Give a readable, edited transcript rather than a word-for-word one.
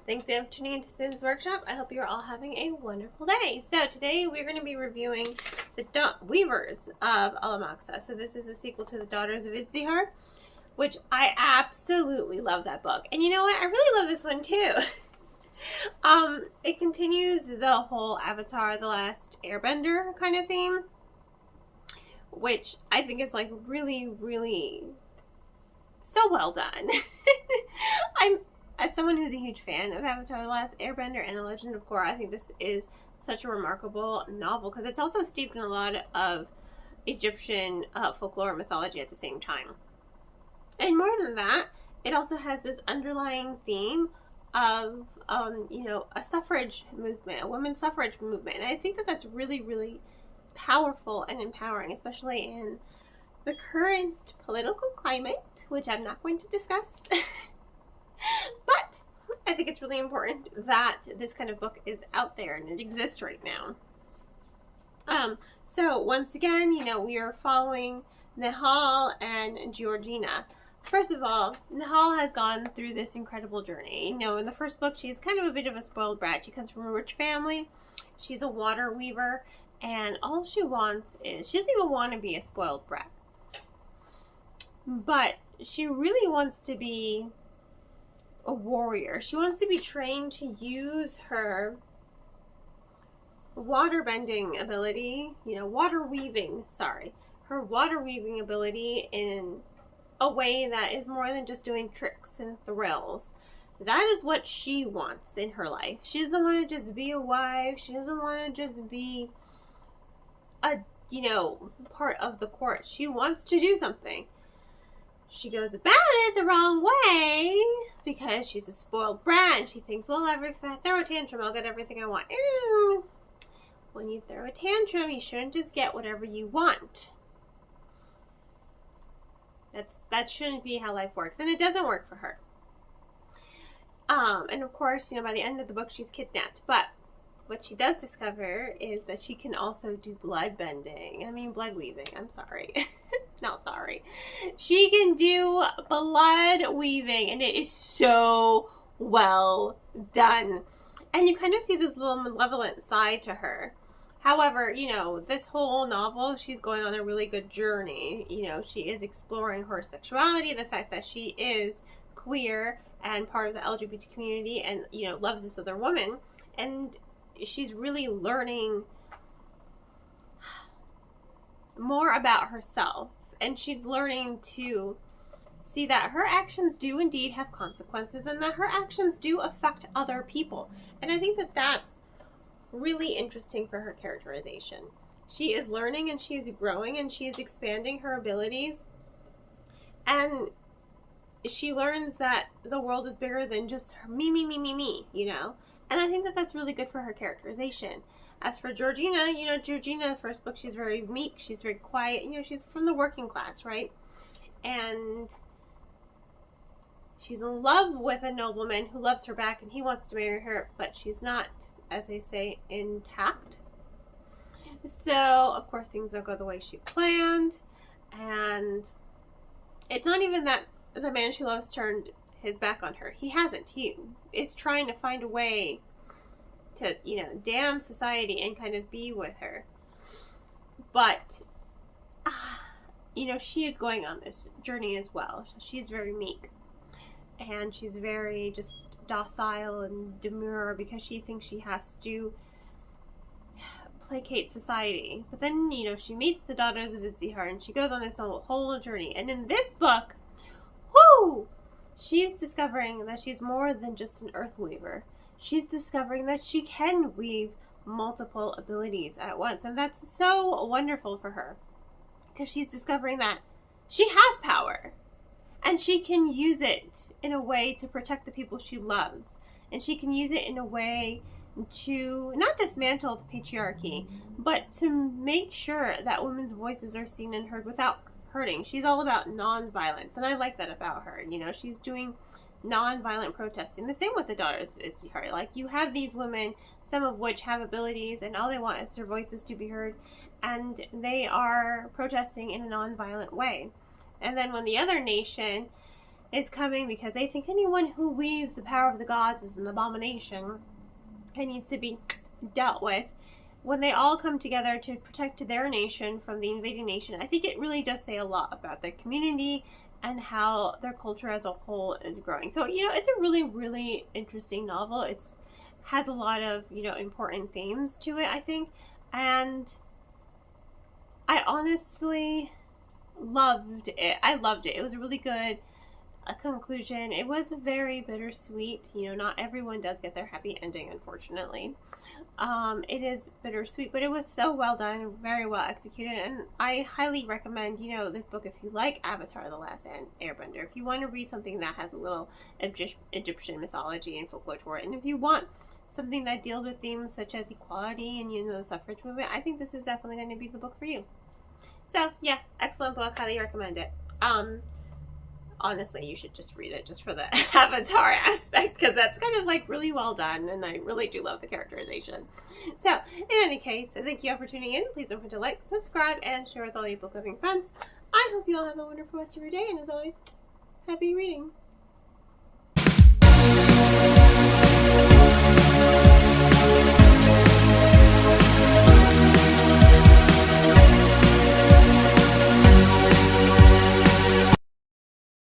Thanks again for tuning into Sin's Workshop. I hope you're all having a wonderful day. So today we're going to be reviewing the Weavers of Alamaxa. So this is a sequel to the Daughters of Itzihar, which I absolutely love that book. And you know what? I really love this one too. It continues the whole Avatar, the Last Airbender kind of theme, which I think is like really, really so well done. As someone who's a huge fan of Avatar, the Last Airbender and The Legend of Korra, I think this is such a remarkable novel because it's also steeped in a lot of Egyptian folklore and mythology at the same time. And more than that, it also has this underlying theme of, a suffrage movement, a women's suffrage movement. And I think that that's really, really powerful and empowering, especially in the current political climate, which I'm not going to discuss. But I think it's really important that this kind of book is out there and it exists right now. So once again, we are following Nihal and Georgina. First of all, Nihal has gone through this incredible journey. In the first book, she's kind of a bit of a spoiled brat. She comes from a rich family. She's a water weaver, and all she wants is, she doesn't even want to be a spoiled brat. But she really wants to be a warrior. She wants to be trained to use her water bending ability, her water weaving ability in a way that is more than just doing tricks and thrills. That is what she wants in her life. She doesn't want to just be a wife. She doesn't want to just be a, part of the court. She wants to do something. She goes about it the wrong way because she's a spoiled brat and she thinks, well, if I throw a tantrum, I'll get everything I want. When you throw a tantrum, you shouldn't just get whatever you want. That shouldn't be how life works, and it doesn't work for her. And of course, by the end of the book, she's kidnapped. But what she does discover is that she can also do blood weaving. I'm sorry. Not sorry. She can do blood weaving, and it is so well done. And you kind of see this little malevolent side to her. However, this whole novel, she's going on a really good journey. She is exploring her sexuality, the fact that she is queer and part of the LGBT community and, loves this other woman. And she's really learning more about herself. And she's learning to see that her actions do indeed have consequences and that her actions do affect other people. And I think that that's really interesting for her characterization. She is learning and she is growing and she is expanding her abilities. And she learns that the world is bigger than just her me. And I think that that's really good for her characterization. As for Georgina, Georgina, the first book, she's very meek, she's very quiet, she's from the working class, right? And she's in love with a nobleman who loves her back and he wants to marry her, but she's not, as they say, intact. So, of course, things don't go the way she planned, and it's not even that the man she loves turned his back on her. He hasn't. He is trying to find a way to, damn society and kind of be with her. But, she is going on this journey as well. She's very meek. And she's very just docile and demure because she thinks she has to placate society. But then, she meets the Daughters of Itzihar and she goes on this whole journey. And in this book, she's discovering that she's more than just an earth weaver. She's discovering that she can weave multiple abilities at once. And that's so wonderful for her. Because she's discovering that she has power. And she can use it in a way to protect the people she loves. And she can use it in a way to not dismantle the patriarchy, but to make sure that women's voices are seen and heard without hurting. She's all about non-violence. And I like that about her. She's doing non-violent protesting. The same with the Daughters of Itzihar. Like, you have these women, some of which have abilities, and all they want is their voices to be heard, and they are protesting in a non-violent way. And then when the other nation is coming because they think anyone who weaves the power of the gods is an abomination and needs to be dealt with. When they all come together to protect their nation from the invading nation, I think it really does say a lot about their community and how their culture as a whole is growing. So, you know, it's a really, really interesting novel. It has a lot of, you know, important themes to it, I think. And I honestly loved it. I loved it. It was a really good conclusion. It was very bittersweet. You know, not everyone does get their happy ending, unfortunately. It is bittersweet, but it was so well done, very well executed, and I highly recommend, you know, this book if you like Avatar: The Last Airbender. If you want to read something that has a little Egyptian mythology and folklore to it, and if you want something that deals with themes such as equality and, you know, the suffrage movement, I think this is definitely going to be the book for you. So, yeah, excellent book. Highly recommend it. Honestly, you should just read it just for the Avatar aspect, because that's kind of like really well done, and I really do love the characterization. So, in any case, thank you all for tuning in. Please don't forget to like, subscribe, and share with all your book loving friends. I hope you all have a wonderful rest of your day, and as always, happy reading.